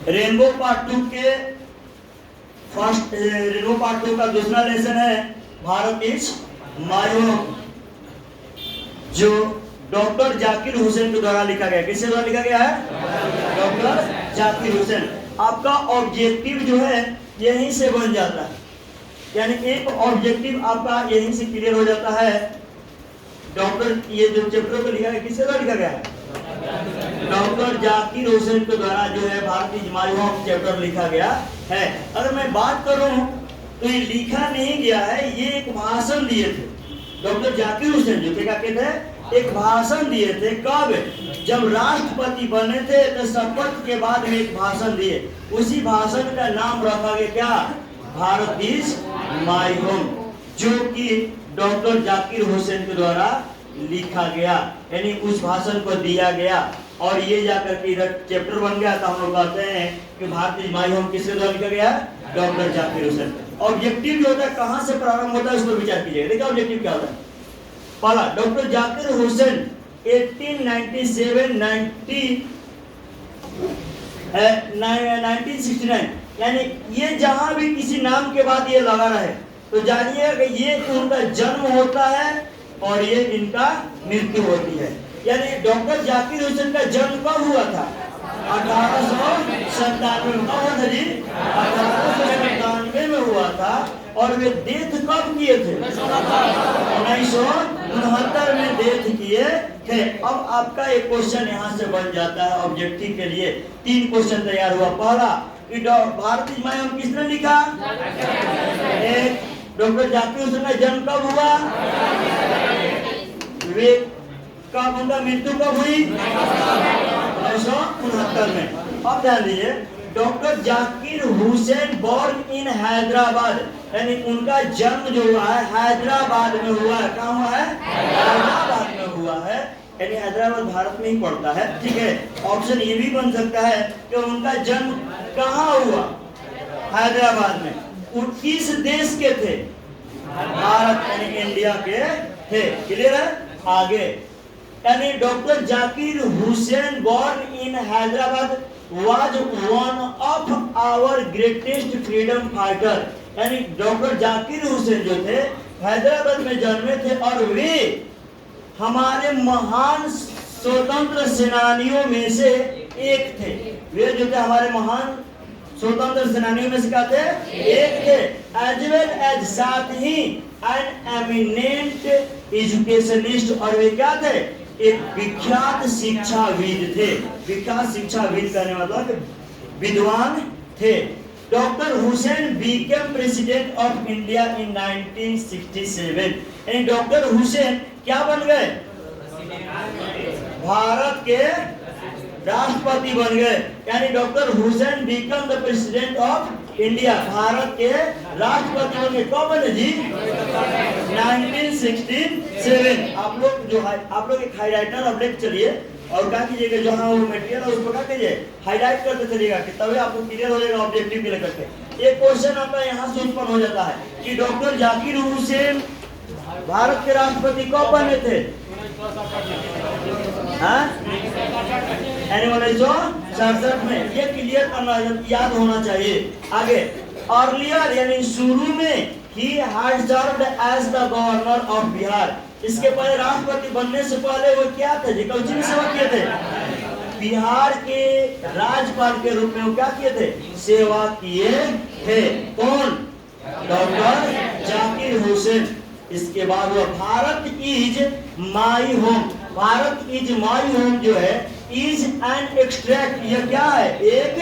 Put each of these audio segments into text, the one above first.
Rainbow part 2 के rainbow part 2 का दूसरा लेसन है भारत इज माय होम, जो डॉक्टर जाकिर हुसैन के द्वारा लिखा गया। किसके द्वारा लिखा गया है? डॉक्टर जाकिर हुसैन। आपका ऑब्जेक्टिव जो है यहीं से बन जाता है, यानी एक ऑब्जेक्टिव आपका यहीं से क्लियर हो जाता है। डॉक्टर ये जो चैप्टर को लिखा है किसके द्वारा लिखा गया है? डॉक्टर जाकिर हुसैन के द्वारा जो है Bharat is my home chapter लिखा गया है। अगर मैं बात करूं तो ये लिखा नहीं गया है, ये एक भाषण दिए थे डॉक्टर जाकिर हुसैन जो थे, क्या कहते हैं, एक भाषण दिए थे। कब? जब राष्ट्रपति बने थे तो शपथ के बाद में एक भाषण दिए, उसी भाषण का नाम रखा गया क्या? भारत इज माय होम, जो कि डॉक्टर जाकिर हुसैन के द्वारा लिखा गया, यानी उस भाषण को दिया गया और ये जाकर के इधर चैप्टर बन गया। तो हम लोग कहते हैं कि भारत इज माय होम किसके द्वारा लिखा गया? डॉक्टर जाकिर हुसैन। ऑब्जेक्टिव जो होता है कहां से प्रारंभ होता है उस पर विचार कीजिएगा। देखिए ऑब्जेक्टिव क्या होता है। पहला, डॉक्टर जाकिर हुसैन 1969 यानी ये जहां भी किसी नाम के बाद ये लगा रहे तो जानिए कि ये उनका जन्म होता है और ये इनका मृत्यु होती है। यानी डॉक्टर जाकिर हुसैन का जन्म कब हुआ था? 1897 में हुआ था जी, 1897 में हुआ था। और वे डेथ कब किए थे? 1969 में डेथ किए थे। अब आपका एक क्वेश्चन यहाँ से बन जाता है ऑब्जेक्टिव के लिए। 3 क्वेश्चन तैयार हुआ। पहला, भारत इज माय होम किसने लिखा? एक, डॉक्टर जाकिर हुसैन का जन्म कब हुआ? वे कब, उनका मृत्यु कब हुई? 1969 में। अब ध्यान दीजिए, doctor Zakir Hussain born in Hyderabad, यानी उनका जन्म जो हुआ है हैदराबाद में हुआ है। कहाँ हुआ है? हैदराबाद में हुआ है, यानी हैदराबाद भारत में ही पड़ता है। ठीक है, ऑप्शन ये भी बन सकता है कि उनका जन्म कहाँ हुआ? हैदराबाद में। वो किस देश के थे? भारत, यानी इंडिया के थे। क्लियर है? आगे, यानी doctor Zakir Hussain born in Hyderabad was one of our greatest freedom fighter, यानी डॉक्टर जाकिर हुसैन जो थे हैदराबाद में जन्मे थे और वे हमारे महान स्वतंत्र सेनानियों में से एक थे। वे जो थे हमारे महान स्वतंत्र सेनानियों में से क्या थे? एक थे। एज वेल एज, साथ ही एन एमिनेंट एजुकेशनिस्ट, और वे क्या थे? एक विख्यात शिक्षाविद थे। विख्यात शिक्षाविद कहने मतलब विद्वान थे। Doctor Hussain became president of India in 1967, यानी डॉक्टर हुसैन क्या बन गए? भारत के राष्ट्रपति बन गए। यानी doctor Hussain become the president of India, Bharat के राष्ट्रपति बन गए। कब बने जी? 1967। आप लोग जो है, आप लोग एक हाईलाइटर अब लेके चलिए और क्या कीजिएगा, जहाँ वो मटेरियल है उसको क्या कीजिए, हाईलाइट करते चलिएगा कि तभी आपको क्लियर हो जाएगा ऑब्जेक्टिव के लेकर के। एक क्वेश्चन आपका यहाँ से उत्पन्न हो जाता है कि डॉक्टर जाकिर हुसैन भारत के राष्ट्रपति कब बने थे? 1967 में। ये क्लियर करना, याद होना चाहिए। आगे, अर्लियर यानी शुरू में ही had served as the governor of Bihar, इसके पहले राष्ट्रपति बनने से पहले वो क्या थे जी? कौन सी सेवा किए थे? बिहार के राज्यपाल के रूप में वो क्या किए थे? सेवा किए थे। कौन? डॉक्टर जाकिर हुसैन। इसके बाद वो Bharat is my home, Bharat is my home जो है इज एन एक्सट्रैक्ट, यह क्या है? एक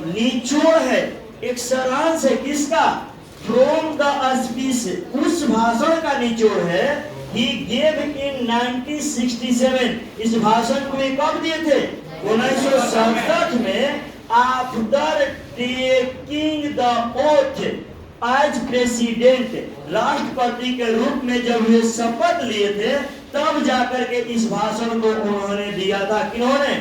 निचोड़ है, एक सारांश है। किसका? फ्रॉम द स्पीच, उस भाषण का निचोड़ है। ही गेव इन 1967, इस भाषण को वे कब दिए थे? 1967 में। After taking the oath as president, राष्ट्रपति के रूप में जब वे शपथ लिए थे तब जाकर के इस भाषण को उन्होंने दिया था। किन्होंने?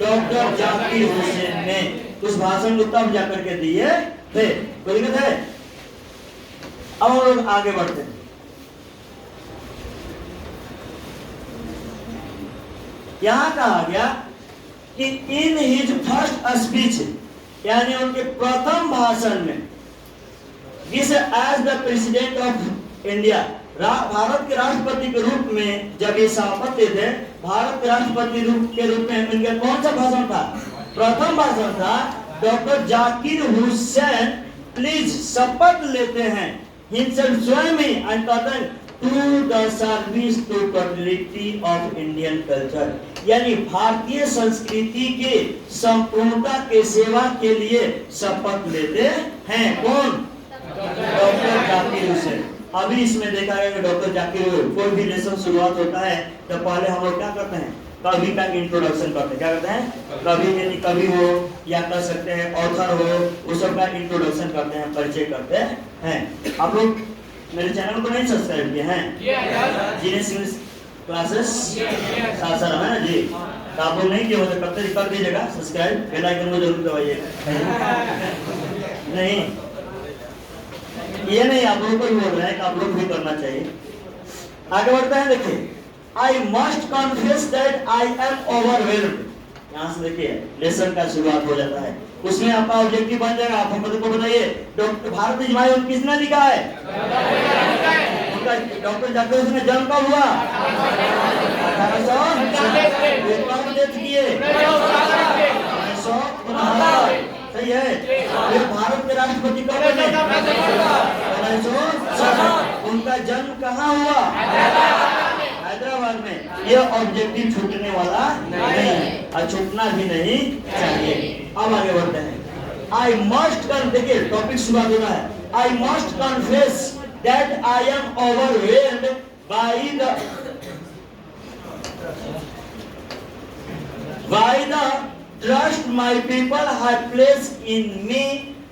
डॉक्टर जाकिर हुसैन ने उस भाषण को तब जाकर के दिए थे। कोई दिक्कत है? अब हम लोग आगे बढ़ते हैं। यहां कहा गया कि इन हिज फर्स्ट स्पीच, यानी उनके प्रथम भाषण में this as the president of India, Bharat के राष्ट्रपति के रूप में जब ये शपथ लेते थे, भारत के राष्ट्रपति के रूप में इनका कौन सा भाषण था? प्रथम भाषण था। डॉक्टर जाकिर हुसैन प्लीज शपथ लेते हैं हिमसेल्फ स्वयं ही एंड कहते हैं to the service to totality of Indian culture, यानी भारतीय संस्कृति के संपूर्णता के सेवा के लिए शपथ लेते हैं। कौन? डॉक्टर जाकिर हुसैन। अभी इसमें देखा गया कि डॉक्टर जाकिर कोई भी लेसन शुरुआत होता है तो पहले हम लोग क्या करते हैं? कवि का इंट्रोडक्शन करते हैं। क्या करते हैं? कवि यानी कवि हो या कर सकते हैं ऑथर हो, उस सब का इंट्रोडक्शन करते हैं, परिचय करते हैं। आप लोग मेरे चैनल को नहीं सब्सक्राइब किए हैं? जीनियस इंग्लिश क्लासेस साथ है ना जी? तो आप लोग नहीं किए हो तो कब तक कर दीजिएगा सब्सक्राइब, बेल आइकन को जरूर दबाइएगा। नहीं ये नहीं, आप लोगों को भी बोल रहे हैं कि आप लोग भी करना चाहिए। आगे बढ़ते हैं, देखिए I must confess that I am overwhelmed. यहाँ से देखिए लेसन का शुरुआत हो जाता है, उसमें आपका ऑब्जेक्टिव बन जाएगा। आप हमको को बताइए डॉक्टर भारत इजमाइल किसने लिखा है? उनका डॉक्टर जाकिर हुसैन जन्म कब हुआ? 1859। सही है। ये भारत के राष्ट्रपति कब बने? 1960। उनका जन्म कहाँ हुआ? हैदराबाद में। ये ऑब्जेक्टिव छूटने वाला नहीं है और छूटना भी नहीं चाहिए। अब आगे बढ़ते हैं। आई मस्ट देखिए टॉपिक शुरुआत हो रहा है। I must confess that I am overwhelmed by the trust my people have placed in me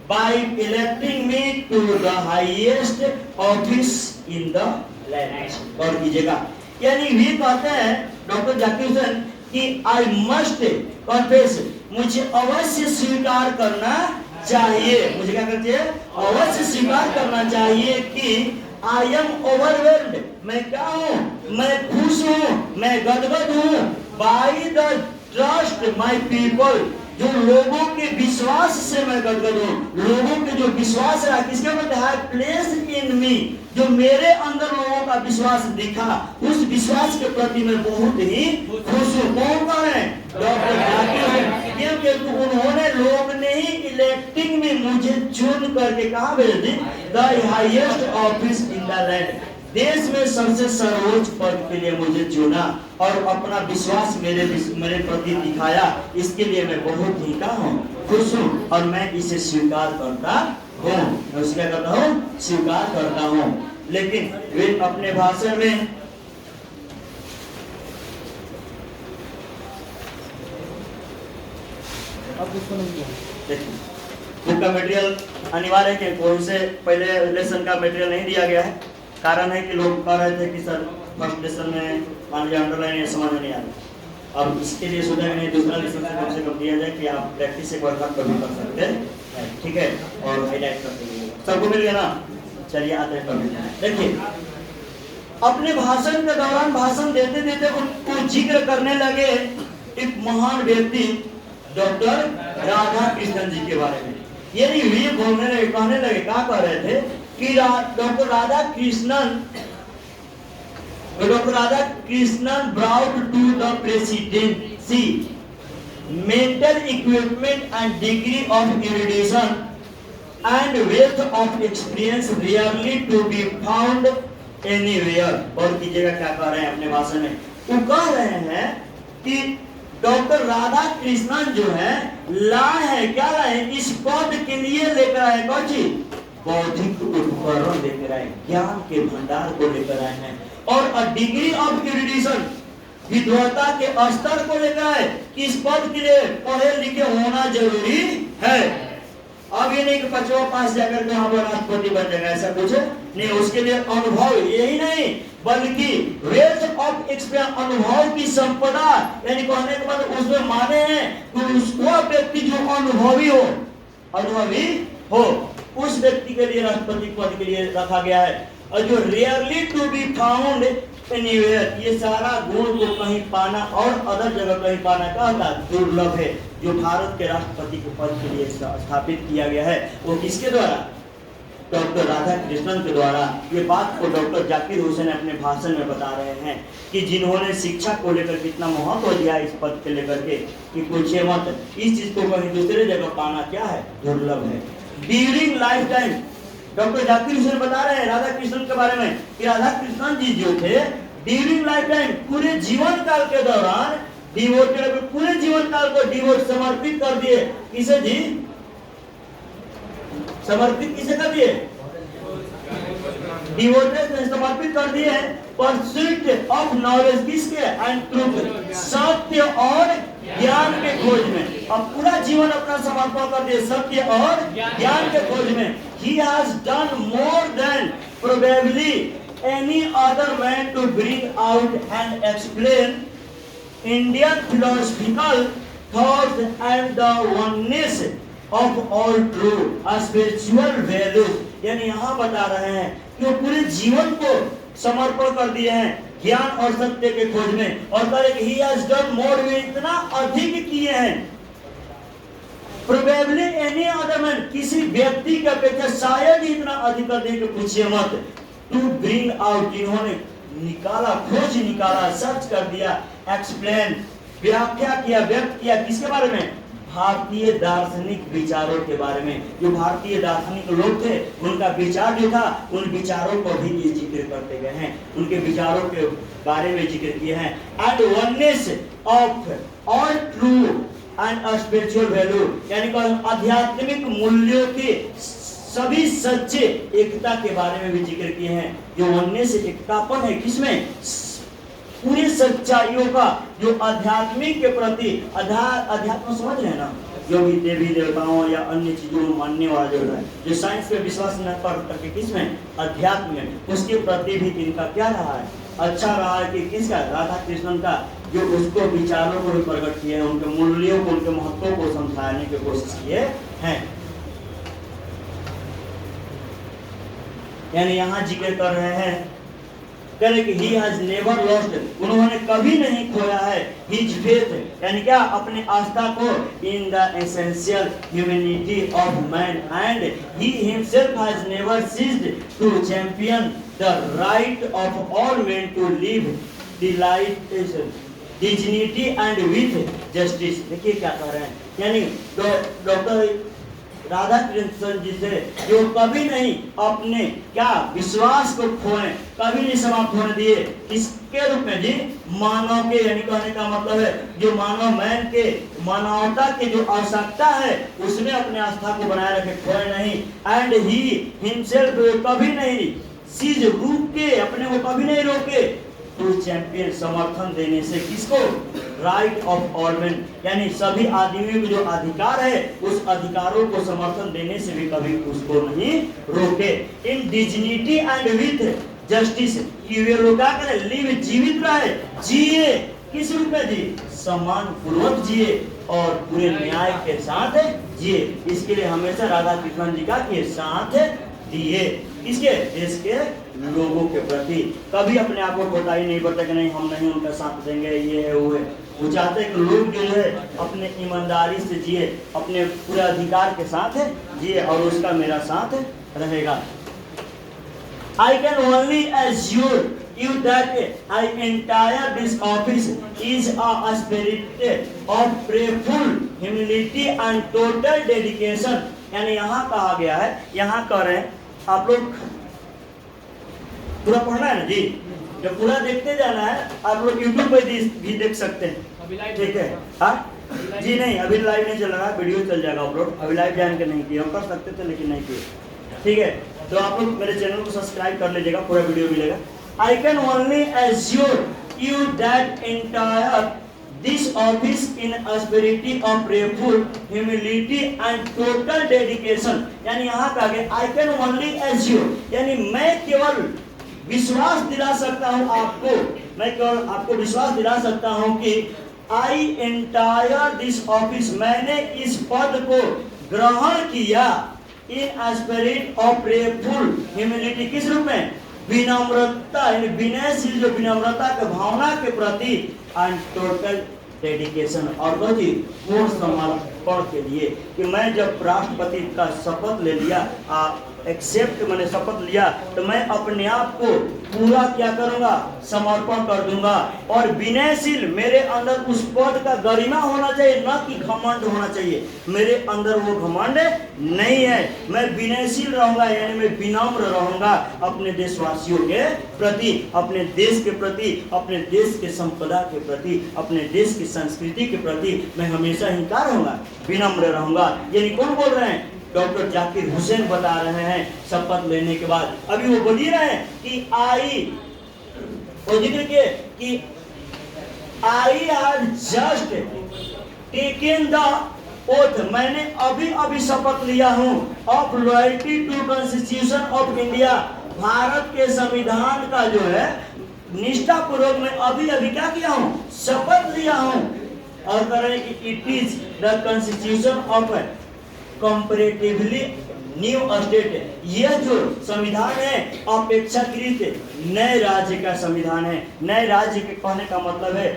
by electing me to the highest office in the land। और कीजिएगा, यानी भी कहते हैं डॉक्टर जाकिर हुसैन कि आई मस्ट कन्फेस, मुझे अवश्य स्वीकार करना चाहिए। मुझे क्या करना चाहिए? अवश्य स्वीकार करना चाहिए कि आई एम ओवरवेल्म्ड, मैं क्या हूँ? मैं खुश हूँ, मैं गदगद हूँ। By the trust my people, जो लोगों के विश्वास से मैं गदगद हूँ। लोगों के जो विश्वास है किसके ऊपर है? प्लेस इन मी, जो मेरे अंदर लोगों का विश्वास दिखा, उस विश्वास के प्रति मैं बहुत ही खुश हूँ। कौन है? डॉक्टर जाकिर, क्योंकि उन्होंने लोग ने ही इलेक्टिंग में मुझे चुन करके कहा भेज दी the highest office in the land, देश में सबसे सर्वोच्च पद के लिए मुझे चुना और अपना विश्वास मेरे प्रति दिखाया। इसके लिए मैं बहुत ही खुश हूँ और मैं इसे स्वीकार करता हूँ। मैं उसे क्या करता हूँ? स्वीकार करता हूँ। लेकिन वे अपने भाषण में बुक का मटेरियल अनिवार्य है कि कौन से पहले लेसन का मटेरियल नहीं दिया गया है। कारण है कि लोग कह रहे थे कि सर फर्स्ट लेसन में मान लीजिए अंडरलाइन ये समझ में नहीं आ रहा। अब इसके लिए सोचा नहीं दूसरा लेसन से कम दिया जाए कि आप प्रैक्टिस एक बार कभी कर सकते हैं, ठीक है, और हाईलाइट करते हैं। सबको मिल गया ना? चलिए आते हैं कभी। देखिए अपने भाषण के दौरान भाषण देते देते उनको जिक्र करने लगे एक महान व्यक्ति डॉक्टर राधा कृष्णन जी के बारे में। ये बोलने लगे, कहने लगे, क्या कह रहे थे कि doctor Radha Krishnan brought to the presidency mental equipment and degree of erudition and wealth of experience rarely to be found anywhere। और कीजिएगा क्या कह रहे हैं अपने भाषण में? वो कह रहे हैं कि डॉक्टर राधा कृष्णन जो है लाए हैं, क्या लाए हैं? इस पद के लिए लेकर आए कौन चीज? बौद्धिक उपकरण लेकर आए, ज्ञान के भंडार को लेकर आए हैं और अ डिग्री ऑफ एरुडिशन, विद्वता के स्तर को लेकर आए कि इस पद के लिए पढ़े लिखे होना जरूरी है। अब ये नहीं कि 5वां पास जाकर के वहां पर राष्ट्रपति बन जाएगा, ऐसा कुछ नहीं। उसके लिए अनुभव, यही नहीं बल्कि वेल्थ ऑफ एक्सपीरियंस, अनुभव की संपदा, यानी कहने के बाद उसमें माने हैं कि उसको व्यक्ति जो अनुभवी हो उस व्यक्ति के लिए राष्ट्रपति पद के लिए रखा गया है। और जो rarely to be found anywhere, ये सारा गुण को कहीं पाना और अदर जगह कहीं पाना का दुर्लभ है। जो भारत के राष्ट्रपति के पद के लिए स्थापित किया गया है, वो किसके द्वारा? डॉक्टर राधा कृष्णन के द्वारा। ये बात को डॉक्टर जाकिर हुसैन अपने भाषण में बता रहे हैं कि जिन्होंने शिक्षा को लेकर कितना महत्व दिया इस पद के लेकर के कि पूछिए मत, इस चीज को कहीं दूसरे जगह पाना क्या है, दुर्लभ है। During life time doctor Zakir Hussain बता रहे हैं राधा कृष्णन के बारे में कि राधा कृष्णन जी जो थे ड्यूरिंग लाइफ टाइम, पूरे जीवन काल के दौरान डिवोटेड, पूरे जीवन काल को डिवोट समर्पित कर दिए। किसे जी? समर्पित किसे कर दिए? डिवोटेड ने समर्पित कर दिए हैं परस्यूट ऑफ नॉलेज, किसके? एंड ट्रूथ, सत्य और ज्ञान के खोज में। अब पूरा जीवन अपना समर्पण कर दिए सत्य और ज्ञान के खोज में। He has done more than probably any other man to bring out and explain Indian philosophical thoughts and the oneness of all true spiritual values। यानी यहाँ बता रहे हैं कि वो पूरे जीवन को समर्पण कर दिए हैं ज्ञान और सत्य के खोज में, और कह रहे he has done more, वे इतना अधिक किए हैं probably any other man, किसी व्यक्ति के अपेक्षा शायद ही इतना अधिक कर दें कि पूछिए मत। to bring out, जिन्होंने निकाला, खोज निकाला, सर्च कर दिया, एक्सप्लेन, व्याख्या किया, व्यक्त किया, किसके बारे में? भारतीय दार्शनिक विचारों के बारे में। जो भारतीय दार्शनिक लोग थे उनका विचार जो था, उन विचारों को भी ये जिक्र करते गए हैं, उनके विचारों के बारे में जिक्र किए हैं। And oneness of all true and spiritual value, यानी कि आध्यात्मिक मूल्यों के सभी सच्चे एकता के बारे में भी जिक्र किए हैं। जो वननेस एकतापन है किसमें? पूरी सच्चाइयों का, जो आध्यात्मिक के प्रति अध्यात्म समझ रहे हैं ना, जो भी देवी देवताओं या अन्य चीजों में मानने वाला जो है, जो साइंस पे विश्वास न करके किसमें? अध्यात्म में, उसके प्रति भी इनका क्या रहा है? अच्छा रहा है कि किसका? राधा कृष्णन का, जो उसको विचारों को भी प्रकट किए हैं, उनके मूल्यों को, उनके महत्व को समझाने की कोशिश किए हैं। यानी यहाँ जिक्र कर रहे हैं कि he has never lost, उन्होंने कभी नहीं खोया है his faith, यानी क्या? अपने आस्था को in the essential humanity of man, and he himself has never ceased to champion the right of all men to live delight, dignity and with justice। देखिए क्या कह रहे हैं, यानी डॉक्टर राधा कृष्ण जी से जो कभी नहीं अपने क्या विश्वास को खोए, कभी नहीं समाप्त होने दिए। किसके रूप में जी? मानव के, यानी कहने का मतलब है जो मानव मैन के, मानवता के जो आवश्यकता है उसमें अपने आस्था को बनाए रखे, खोए नहीं। एंड ही हिमसेल्फ, कभी नहीं सीज, रूप के, अपने को कभी नहीं रोके, टू चैंपियन, समर्थन देने से किसको? राइट ऑफ ऑल मैन, यानी सभी आदमियों को जो अधिकार है उस अधिकारों को समर्थन देने से भी कभी उसको नहीं रोके। इन डिग्निटी एंड विथ जस्टिस, कि वे लोग क्या करें? लिव, जीवित रहे, जिए, किस रूप में जी? सम्मान पूर्वक जिए और पूरे न्याय के साथ जिए। इसके लिए हमेशा राधा कृष्ण जी का के साथ दिए, इसके देश के लोगों के प्रति कभी अपने आप को कोताही नहीं करते कि नहीं हम नहीं उनका साथ देंगे, ये है वो है। वो चाहते हैं कि लोग जो है अपने ईमानदारी से जिए, अपने पूरे अधिकार के साथ जिए और उसका मेरा साथ रहेगा। I can only assure you that I entire this office is a spirit of prayerful humility and total dedication। यानी यहाँ कहा गया है, यहाँ कह रहे हैं आप लोग पूरा पढ़ना है ना जी, जब पूरा देखते जाना है आप लोग YouTube पे भी देख सकते हैं, ठीक है? हाँ जी, नहीं अभी लाइव नहीं चल रहा, वीडियो चल जाएगा अपलोड। अभी लाइव जान के नहीं किया, कर सकते थे लेकिन नहीं किए, ठीक है? तो आप लोग मेरे चैनल को सब्सक्राइब कर लीजिएगा, पूरा वीडियो मिलेगा। I can only assure you that entire this office in a spirit of prayerful humility and total dedication। यानी यहाँ का आगे I can only assure, यानी मैं केवल विश्वास दिला सकता हूँ आपको, मैं केवल आपको विश्वास दिला सकता हूँ कि I entire this office, मैंने इस पद को ग्रहण किया in spirit of prayerful humility, किस रूप में? विनम्रता, यानी विनयशील, जो विनम्रता के भावना के प्रति, एंड टोटल डेडिकेशन और पूर्ण समर्पण के लिए कि मैं जब राष्ट्रपति का शपथ ले लिया, एक्सेप्ट मैंने शपथ लिया, तो मैं अपने आप को पूरा क्या करूंगा, समर्पण कर दूंगा और विनयशील, मेरे अंदर उस पद का गरिमा होना चाहिए, न कि घमंड होना चाहिए। मेरे अंदर वो घमंड नहीं है, मैं विनयशील रहूंगा, यानी मैं विनम्र रहूंगा अपने देशवासियों के प्रति, अपने देश के प्रति, अपने देश के संपदा के प्रति, अपने देश की संस्कृति के प्रति मैं हमेशा ही क्या रहूंगा, विनम्र रहूंगा। यानी कौन बोल रहे हैं? डॉक्टर जाकिर हुसैन बता रहे हैं शपथ लेने के बाद। अभी वो बोल ही रहे हैं कि वो जिक्र के कि I have just taken the oath, मैंने अभी अभी शपथ लिया हूं of loyalty to constitution of India, Bharat के संविधान का जो है निष्ठा पूर्वक मैं अभी अभी क्या किया हूं, शपथ लिया हूं। और कह रहे हैं कि it is the constitution of comparatively new state, यह जो संविधान है अपेक्षाकृत नए राज्य का संविधान है। नए राज्य के कहने का मतलब है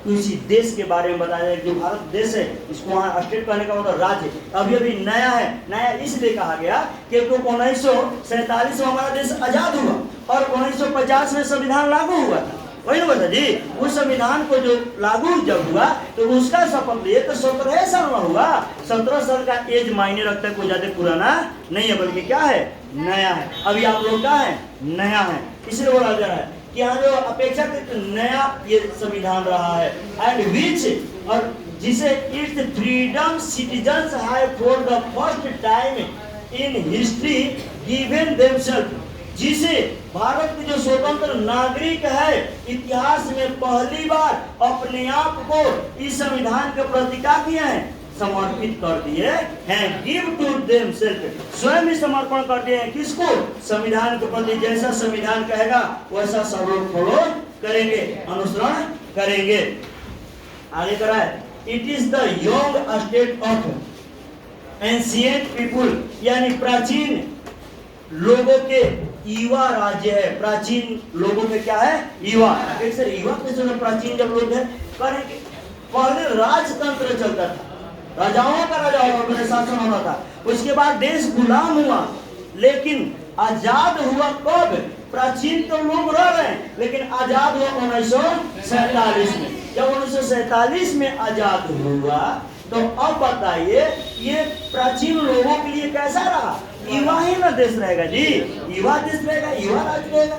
किसी देश के बारे में बताया जाए, जो भारत देश है इसको वहाँ स्टेट कहने का मतलब राज्य अभी अभी नया है। नया इसलिए कहा गया क्योंकि 1947 में हमारा देश आजाद हुआ और 1950 में संविधान लागू हुआ था, वही ना बता जी। उस संविधान को जो लागू जब हुआ तो उसका शपथ लिए तो 17 साल में हुआ। 17 साल का एज मायने रखता है, कोई ज्यादा पुराना नहीं है, बल्कि क्या है, नया है। अभी आप लोग क्या है, नया है, इसलिए बोला जा रहा है कि यहाँ जो अपेक्षाकृत नया ये संविधान रहा है। एंड विच, और जिसे its freedom citizens have for the first time in history given themselves, जिसे भारत के जो स्वतंत्र नागरिक है इतिहास में पहली बार अपने आप को इस संविधान के प्रति क्या किए हैं, समर्पित कर दिए हैं। गिव टू देमसेल्फ, स्वयं ही समर्पण कर दिए हैं। किसको? संविधान के प्रति। जैसा संविधान कहेगा वैसा सब लोग फॉलो करेंगे, अनुसरण करेंगे। आगे करा है, it is the young state of ancient people, यानी प्राचीन लोगों के युवा राज्य है। प्राचीन लोगों के क्या है, युवा। एक सर युवा कैसे प्राचीन जब लोग है, पहले राजतंत्र चलता था, राजाओं का राजा अपने शासन होना था। उसके बाद देश गुलाम हुआ, लेकिन आजाद हुआ कब? प्राचीन तो लोग रह रहे हैं, लेकिन आजाद हुआ 1947 में। जब 1947 में आजाद हुआ तो अब बताइए ये प्राचीन लोगों के लिए कैसा रहा? युवा ही ना देश रहेगा जी, युवा देश रहेगा, युवा राज्य रहेगा।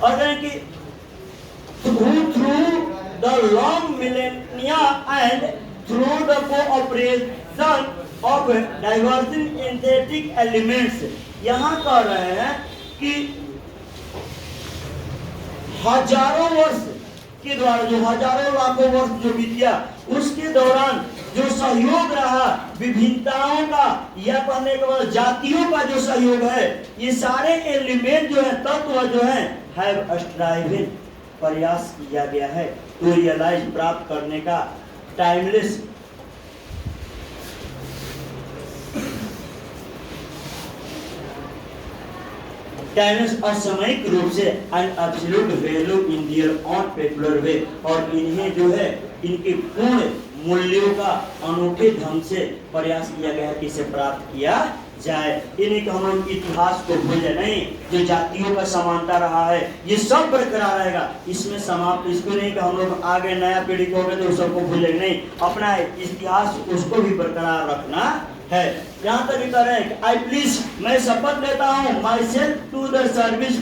और कहें कि through the long millennia and through the cooperation of diverging synthetic elements, यहाँ कह रहे हैं कि हजारों वर्ष के द्वारा, जो हजारों लाखों वर्ष जो बीत गया, उसके दौरान जो सहयोग रहा विभिन्नताओं का, या कहने के बाद जातियों का जो सहयोग है, ये सारे एलिमेंट जो है, तत्व जो है, हैव स्ट्राइवन, प्रयास किया गया है टू रियलाइज, प्राप्त करने का, टाइमलेस, असामयिक रूप से, and absolute value in their own popular way, और इन्हें जो है इनके पूर्ण मूल्यों का अनोखे ढंग से प्रयास किया गया है कि इसे प्राप्त किया जाए। ये नहीं कि हम लोग इतिहास को भूल जाए, नहीं, जो जातियों का समानता रहा है ये सब बरकरार रहेगा, इसमें समाप्त। इसको नहीं कि हम लोग आगे नया पीढ़ी को होगा तो सबको भूल जाएंगे, नहीं, अपना इतिहास उसको भी बरकरार रखना है। यहाँ तक कह रहे हैं, आई प्लीज, मैं शपथ लेता हूँ, myself to the service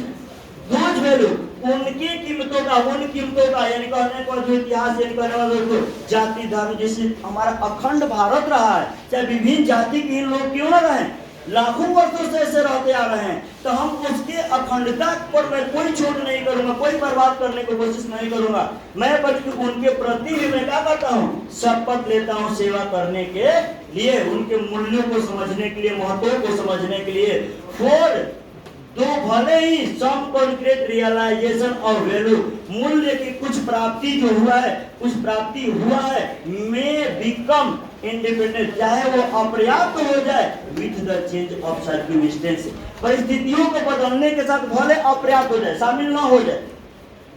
those value, उनकी कीमतों का, उन कीमतों का, यानी कहने को जो इतिहास यानी कहने वाले जाति धर्म, जैसे हमारा अखंड भारत रहा है, चाहे विभिन्न जाति के लोग क्यों न रहे, लाखों वर्षों से ऐसे रहते आ रहे हैं, तो हम उसके अखंडता पर मैं कोई छूट नहीं करूंगा, कोई बर्बाद करने की कोशिश नहीं करूंगा मैं, बल्कि उनके प्रति भी मैं क्या करता हूँ, शपथ लेता हूँ सेवा करने के लिए, उनके मूल्यों को समझने के लिए, महत्व को समझने के लिए। फॉर तो भले ही सम कॉन्क्रीट रियलाइजेशन ऑफ वैल्यू, मूल्य की कुछ प्राप्ति जो हुआ है, कुछ प्राप्ति हुआ है, में बिकम इंडिपेंडेंट, चाहे वो अपर्याप्त हो जाए, with the change of circumstance, परिस्थितियों को बदलने के साथ भले अपर्याप्त हो जाए, शामिल ना हो जाए,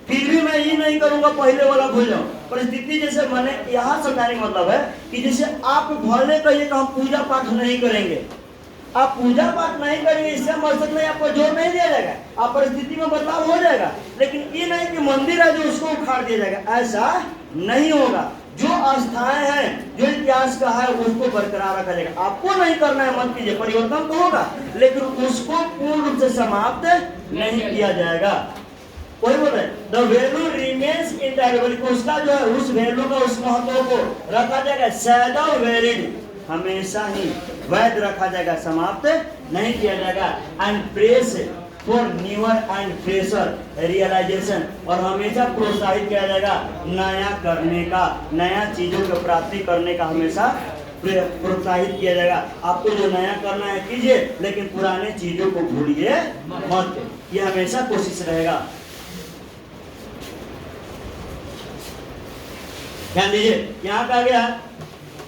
फिर भी मैं ये नहीं करूंगा पहले वाला भूल जाऊं। परिस्थिति जैसे मैंने यहाँ समझाने का मतलब है कि जैसे आप भले कहिए कि हम पूजा पाठ नहीं करेंगे, आप पूजा पाठ नहीं करेंगे इससे मकसद नहीं, आपको जोर नहीं दिया जाएगा, आप परिस्थिति में बदलाव हो जाएगा। लेकिन ये नहीं कि मंदिर है जो उसको उखाड़ दिया जाएगा, ऐसा नहीं होगा। जो आस्थाएं हैं, जो इतिहास का है उसको बरकरार रखा जाएगा। आपको नहीं करना है, मत कीजिए, परिवर्तन तो होगा लेकिन उसको पूर्ण रूप से समाप्त नहीं किया जाएगा। कोई बोल रहे द वैल्यू रिमेन्स इंटैक्ट, उसका जो है उस वैल्यू का, उस महत्व को रखा जाएगा सदैव वैलिड, हमेशा ही वैध रखा जाएगा, समाप्त नहीं किया जाएगा। And press for newer and fresher realisation, और हमेशा प्रोत्साहित किया जाएगा नया करने का, नया चीजों की प्राप्ति करने का हमेशा प्रोत्साहित किया जाएगा। आपको जो नया करना है कीजिए, लेकिन पुराने चीजों को भूलिए मत, ये हमेशा कोशिश रहेगा। ध्यान दीजिए, यहाँ कहा गया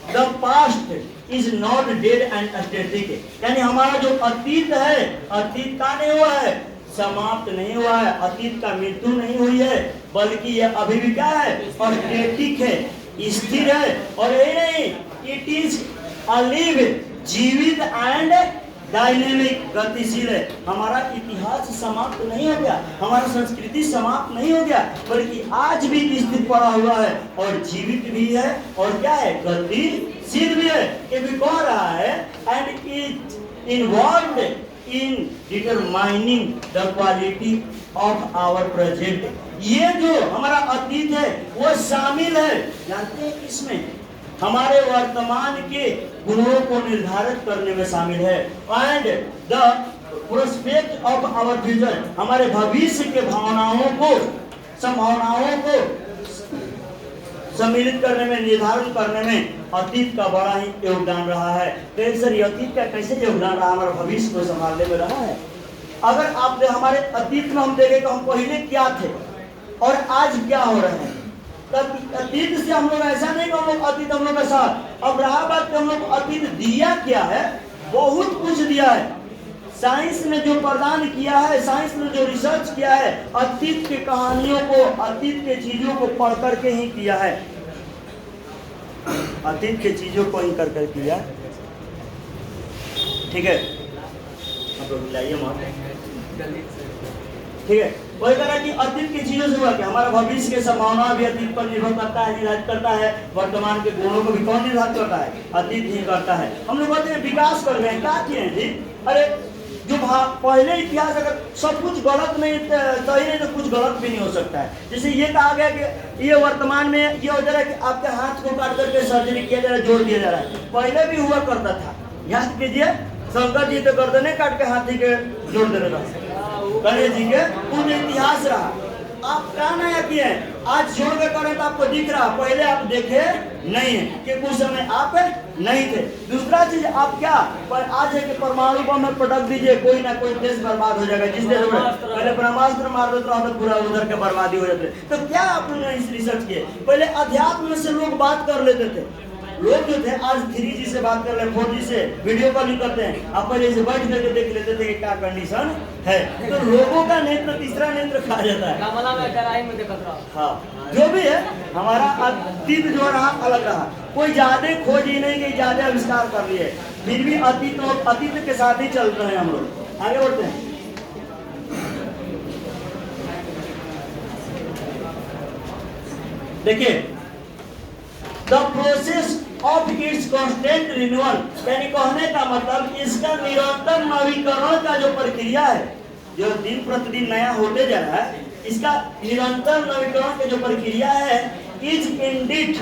the past is not dead and static, यानी हमारा जो अतीत है, अतीत का नहीं हुआ है, समाप्त नहीं हुआ है, अतीत का मृत्यु नहीं हुई है, बल्कि यह अभी भी क्या है, स्टैटिक है, स्थिर है। और यही नहीं, इट इज अलिव, जीवित एंड डायनेमिक, गतिशील है। हमारा इतिहास समाप्त नहीं हो गया, हमारा संस्कृति समाप्त नहीं हो गया, बल्कि आज भी स्थित पड़ा हुआ है और जीवित भी है और क्या है, गतिशील भी है। ये भी कह रहा है and it involved in determining the quality of our present. ये जो हमारा अतीत है वो शामिल है, जानते हैं इसमें, हमारे वर्तमान के गुणों को निर्धारित करने में शामिल है। And the prospect of our future, हमारे भविष्य के भावनाओं को, संभावनाओं को सम्मिलित करने में, निर्धारण करने में अतीत का बड़ा ही योगदान रहा है। तो सर, अतीत का कैसे योगदान रहा, हमारे भविष्य को संभालने में रहा है। अगर आप हमारे अतीत में हम देखें तो हम पहले क्या थे और आज क्या हो रहे हैं, तब अतीत से हम लोग ऐसा नहीं कि हम लोग अतीत हम लोग का साथ, अब रहा बात कि हम लोग अतीत दिया क्या है, बहुत कुछ दिया है। साइंस ने जो प्रदान किया है, साइंस ने जो रिसर्च किया है, अतीत की कहानियों को, अतीत के चीजों को पढ़ करके ही किया है, अतीत के चीजों को ही कर कर किया। ठीक है, आप लोग मिलाइए मत, ठीक है। वही कह कि अतीत की चीजों से हुआ कि हमारा भविष्य के संभावना भी अतीत पर निर्भर करता है, निर्धारित करता है। वर्तमान के गुणों को भी कौन निर्धारित करता है, अतीत ही करता है। हम लोग कहते हैं विकास कर रहे हैं, क्या किए जी, अरे जो पहले इतिहास अगर सब कुछ गलत नहीं, सही नहीं, तो कुछ गलत भी नहीं हो सकता है। जैसे ये कहा गया कि ये वर्तमान में ये हो जा रहा है कि आपके हाथ को काट करके सर्जरी किया जा रहा है, जोड़ दिया जा रहा है, पहले भी हुआ करता था। याद कीजिए, शंकर जी तो गर्दने काट के हाथी के जोड़ दे रहा था, गणेश जी के पूर्ण इतिहास रहा। आप क्या नया किए हैं, आज जोड़ के करें तो आपको दिख रहा, पहले आप देखे नहीं है कि कुछ समय आप नहीं थे। दूसरा चीज आप क्या, पर आज है कि परमाणु बम में पटक दीजिए, कोई ना कोई देश बर्बाद हो जाएगा। जिस देश में पहले ब्रह्मास्त्र मार देते रहो तो पूरा उधर के बर्बादी हो जाते। तो क्या आपने इस रिसर्च किए, पहले अध्यात्म से लोग बात कर लेते थे, लोग जो थे आज 3G से बात कर रहे हैं, 4G से वीडियो कॉलिंग करते हैं, आप पहले से बैठ करके देख लेते थे कि क्या कंडीशन है। तो लोगों का नेत्र तीसरा नेत्र खा जाता है। हाँ, जो भी है, हमारा अतीत जो रहा अलग रहा, कोई ज्यादा खोज ही नहीं कि ज्यादा आविष्कार कर लिए, फिर भी अतीत के साथ ही चल रहे हैं हम लोग। आगे बढ़ते हैं। देखिए, the process of its constant renewal, यानी कहने का मतलब इसका निरंतर नवीकरण का जो प्रक्रिया है, जो दिन प्रतिदिन नया होते जा रहा है, इसका निरंतर नवीकरण की जो प्रक्रिया है, इज इंडीड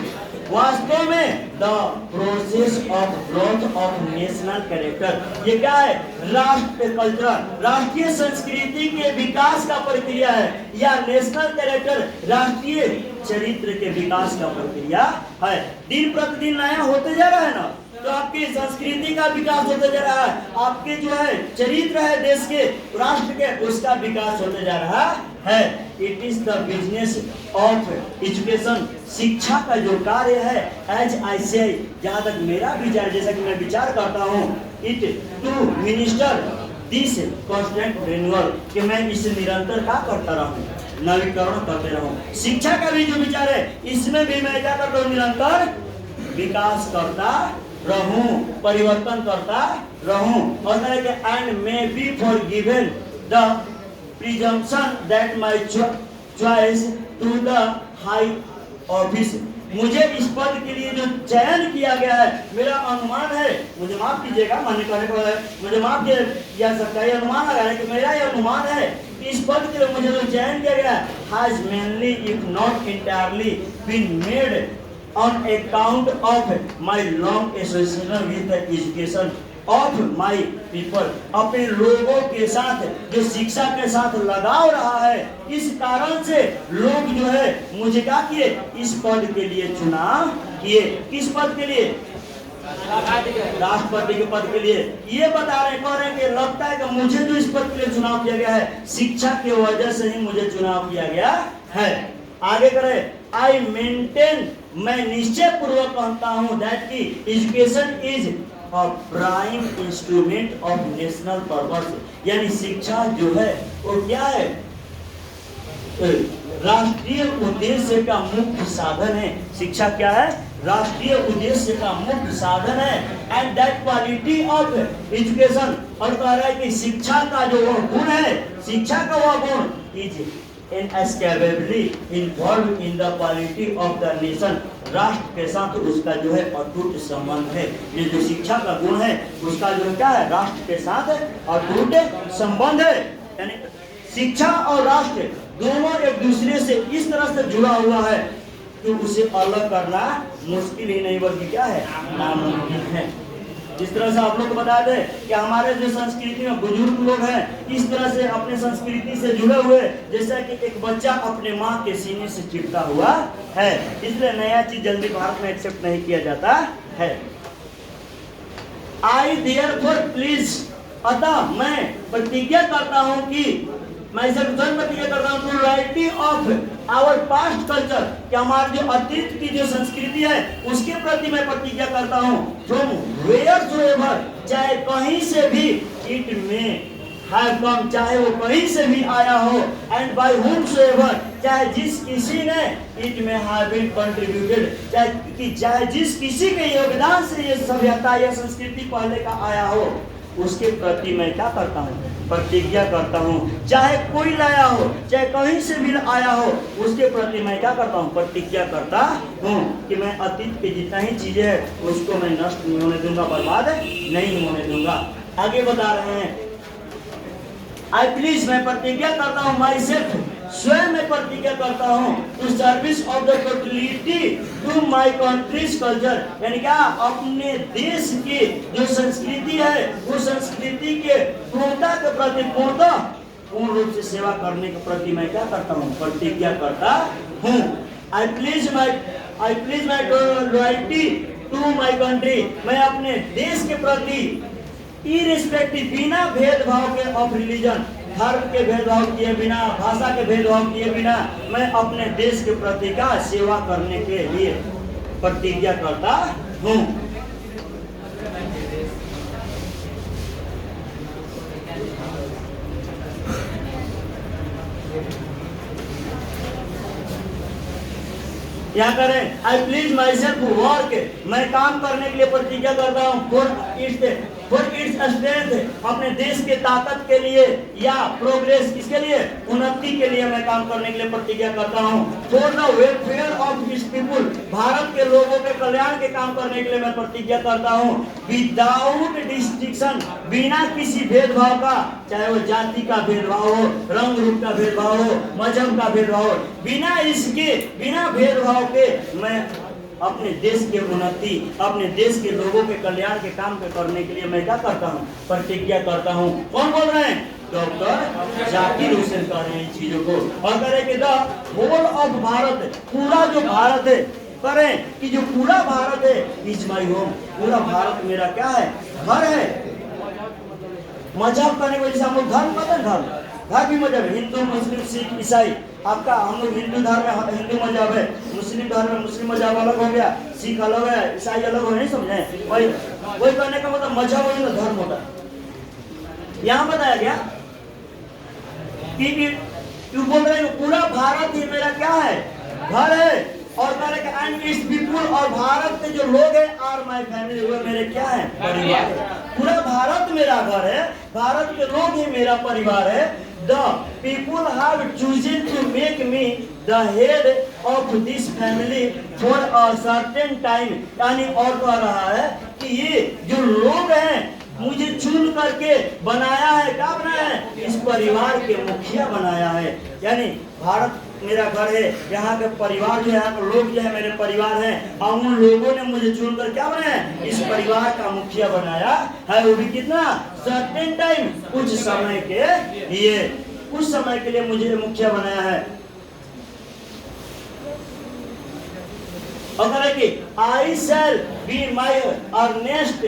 वास्तव में the process of growth of national character. ये क्या है, राष्ट्र कल्चर, राष्ट्रीय संस्कृति के विकास का प्रक्रिया है, या नेशनल कैरेक्टर, राष्ट्रीय चरित्र के विकास का प्रक्रिया है। दिन प्रतिदिन नया होते जा रहा है ना, तो आपकी संस्कृति का विकास होते जा रहा है, आपके जो है चरित्र है देश के, राष्ट्र के, उसका विकास होते जा रहा है। It is the business of education, शिक्षा का जो कार्य है, एज आई से, जहाँ तक मेरा विचार, जैसा कि मैं विचार करता हूँ, it to minister this constant renewal, कि मैं इसे निरंतर क्या करता रहूँ, नवीकरण करते रहो। शिक्षा का भी जो विचार है इसमें भी मैं क्या करता हूँ, निरंतर विकास करता रहूं, परिवर्तन करता रहूं। और and may be forgiven the presumption that my choice to the high office. मुझे इस पद के लिए जो चयन किया गया है, मेरा अनुमान है, मुझे माफ कीजिएगा, मान्य करने को है, मुझे माफ किया जा सकता है, अनुमान लगा है कि मेरा ये अनुमान है कि इस पद के लिए मुझे जो चयन किया गया है has mainly if not entirely been made on account of my long association with the education of my people। अपने लोगों के साथ जो शिक्षा के साथ लगाव रहा है, इस कारण से लोग जो है मुझे क्या किए, इस पद के लिए चुनाव किए। किस पद के लिए? राष्ट्रपति के पद के लिए। ये बता रहे कह रहे हैं कि लगता है कि मुझे जो इस पद के लिए चुनाव किया गया है, शिक्षा की वजह से ही मुझे चुनाव किया गया है। आगे करे, आई मेंटेन, मैं निश्चय पूर्वक कहता हूं दैट की education is a prime instrument of national purpose. यानी शिक्षा जो है वो क्या है, राष्ट्रीय उद्देश्य का मुख्य साधन है। शिक्षा क्या है? राष्ट्रीय उद्देश्य का मुख्य साधन है। And that quality of education, और कह रहा है कि शिक्षा का जो वह गुण है, शिक्षा का वह गुण is inescapably involved in the quality of the nation। राष्ट्र के साथ उसका जो है अटूट संबंध है। ये जो शिक्षा का गुण है उसका जो क्या है, राष्ट्र के साथ अटूट संबंध है। यानी शिक्षा और राष्ट्र दोनों एक दूसरे से इस तरह से जुड़ा हुआ है कि उसे अलग करना मुश्किल ही नहीं बल्कि क्या है, नामुमकिन है। जिस तरह से आप लोग को बता दें कि हमारे जो संस्कृति में बुजुर्ग लोग हैं, इस तरह से अपने संस्कृति से जुड़े हुए, जैसा कि एक बच्चा अपने माँ के सीने से चिपका हुआ है, इसलिए नया चीज जल्दी भारत में एक्सेप्ट नहीं किया जाता है। आई देयरफॉर प्लीज, अतः मैं प्रतिज्ञा करता हूँ कि मैं इसे प्रतिज्ञा करता हूँ to righty of our past culture, कि हमारे जो अतीत की जो संस्कृति है उसके प्रति मैं प्रतिज्ञा करता हूँ। फ्रॉम वेयरसोएवर, चाहे कहीं से भी, इट में हैव कम, चाहे वो कहीं से भी आया हो, एंड बाय whomsoever, चाहे जिस किसी ने, इट में हैव बीन कंट्रीब्यूटेड, चाहे जिस किसी के योगदान से ये सभ्यता या संस्कृति पहले का आया हो, उसके प्रति मैं क्या करता हूँ, प्रतिज्ञा करता हूँ। चाहे कोई लाया हो, चाहे कहीं से भी आया हो, उसके प्रति मैं क्या करता हूँ, प्रतिज्ञा करता हूँ कि मैं अतीत के जितना ही चीजें है उसको मैं नष्ट नहीं होने दूंगा, बर्बाद नहीं होने दूंगा। आगे बता रहे हैं, आई प्लीज, मैं प्रतिज्ञा करता हूँ, माई सेल्फ, स्वयं मैं प्रतिज्ञा करता हूँ, to service of the totality to my country's culture, यानी क्या, अपने देश की जो संस्कृति है उस संस्कृति के पूर्णता के प्रति पूर्ण रूप से सेवा करने के प्रति मैं क्या करता हूँ, प्रतिज्ञा करता हूँ। I pledge my loyalty to my country, मैं अपने देश के प्रति इरेस्पेक्टिव, बिना भेदभाव के, ऑफ रिलीजन, धर्म के भेदभाव किए बिना, भाषा के भेदभाव किए बिना, मैं अपने देश के प्रति का सेवा करने के लिए प्रतिज्ञा करता हूँ। क्या करें, आई प्लीज माई सेल्फ वर्क, मैं काम करने के लिए प्रतिज्ञा करता हूँ, फॉर इट्स स्ट्रेंथ, अपने देश के ताकत के लिए, या प्रोग्रेस, किसके लिए, उन्नति के लिए मैं काम करने के लिए प्रतिज्ञा करता हूँ। For the welfare of its people, Bharat के लोगों के कल्याण के काम करने के लिए मैं प्रतिज्ञा करता हूँ। विदाउट डिस्टिंक्शन, बिना किसी भेदभाव का, चाहे वो जाति का भेदभाव हो, रंग रूप का भेदभाव हो, मजहब का भेदभाव हो, बिना इसके, बिना भेदभाव के मैं अपने देश के उन्नति, अपने देश के लोगों के कल्याण के काम के करने के लिए मैं क्या करता हूँ, प्रतिज्ञा करता हूँ। कौन बोल रहे हैं? डॉक्टर जाकिर हुसैन कह रहे हैं इन चीजों को। और कह रहे कि द होल ऑफ भारत, पूरा जो भारत है, करें कि जो पूरा भारत है, इज माई होम, पूरा भारत मेरा क्या है, घर है। मजहब करने की वजह से हम लोग धर्म कहते हैं, धर्म भी मजहब है, हिंदू, मुस्लिम, सिख, ईसाई। आपका हम लोग हिंदू धर्म में हिंदू मजहब है, मुस्लिम धर्म में मुस्लिम मजहब अलग हो गया, सिख अलग है, ईसाई अलग हो, नहीं समझे? वही कहने का मतलब मजहब होता है, धर्म होता है। यहाँ बताया गया कि क्यों बोल रहे हैं? पूरा भारत ही मेरा क्या है? घर है। और एंड इट्स पीपुल, और भारत के जो लोग हैं आर माय फैमिली, वो मेरे क्या है? परिवार है। पूरा भारत मेरा घर है, भारत के लोग ही मेरा परिवार है। The people have chosen to make me the head of this family for a certain time। यानी और कह रहा है कि ये जो लोग हैं मुझे चुन करके बनाया है, क्या बनाया है? इस परिवार के मुखिया बनाया है। यानी भारत मेरा घर है, यहाँ के परिवार जो है, यहाँ के लोग जो है मेरे परिवार हैं, और उन लोगों ने मुझे चुनकर क्या बनाया? इस परिवार का मुखिया बनाया है। वो भी कितना? सर्टेन टाइम, कुछ समय के लिए, कुछ समय के लिए मुझे मुखिया बनाया है। अगर कि I shall be my earnest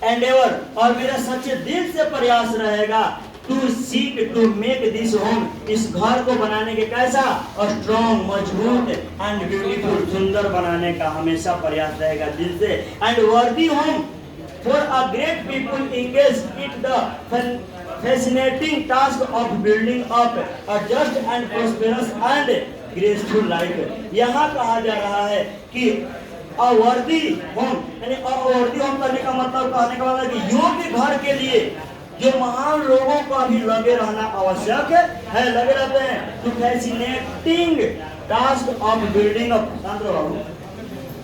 endeavour, और मेरा सच्चे दिल से प्रयास रहेगा to seek to make this home, इस घर को बनाने के कैसा? स्ट्रॉन्ग, मजबूत एंड ब्यूटीफुल, सुंदर बनाने का हमेशा प्रयास रहेगा दिल से। एंड वर्दी home for a great people engage it the fascinating task of building up a just and prosperous and graceful life। यहाँ कहा जा रहा है कि अवर्दी होम, यानी अवर्दी होम करने का मतलब, कहने का मतलब कि योग्य घर के लिए जो महान लोगों का भी लगे रहना आवश्यक है, लगे रहते हैं। To fascinating task of building up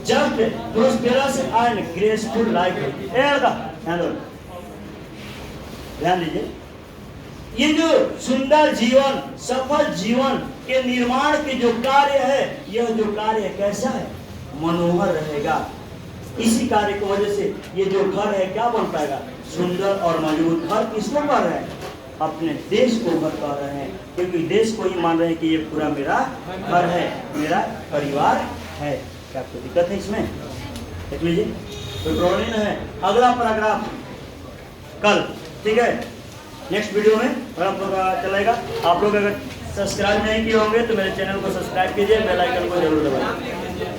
just prosperous and graceful life. ध्यान दीजिए, ये जो सुंदर जीवन, सफल जीवन के निर्माण के जो कार्य है, यह जो कार्य कैसा है? मनोहर रहेगा। इसी कार्य की वजह से ये जो घर है क्या बन पाएगा? सुंदर और मजबूत। घर किसको कह रहे हैं? अपने देश को घर कह रहे हैं, क्योंकि देश को ही मान रहे हैं कि ये पूरा मेरा घर है, मेरा परिवार है। क्या आपको दिक्कत है इसमें? देख लीजिए, कोई प्रॉब्लम है? अगला पैराग्राफ कल, ठीक है, नेक्स्ट वीडियो में चलेगा। आप लोग अगर सब्सक्राइब नहीं किए होंगे तो मेरे चैनल को सब्सक्राइब कीजिए, बेल आइकन को जरूर दबाइए।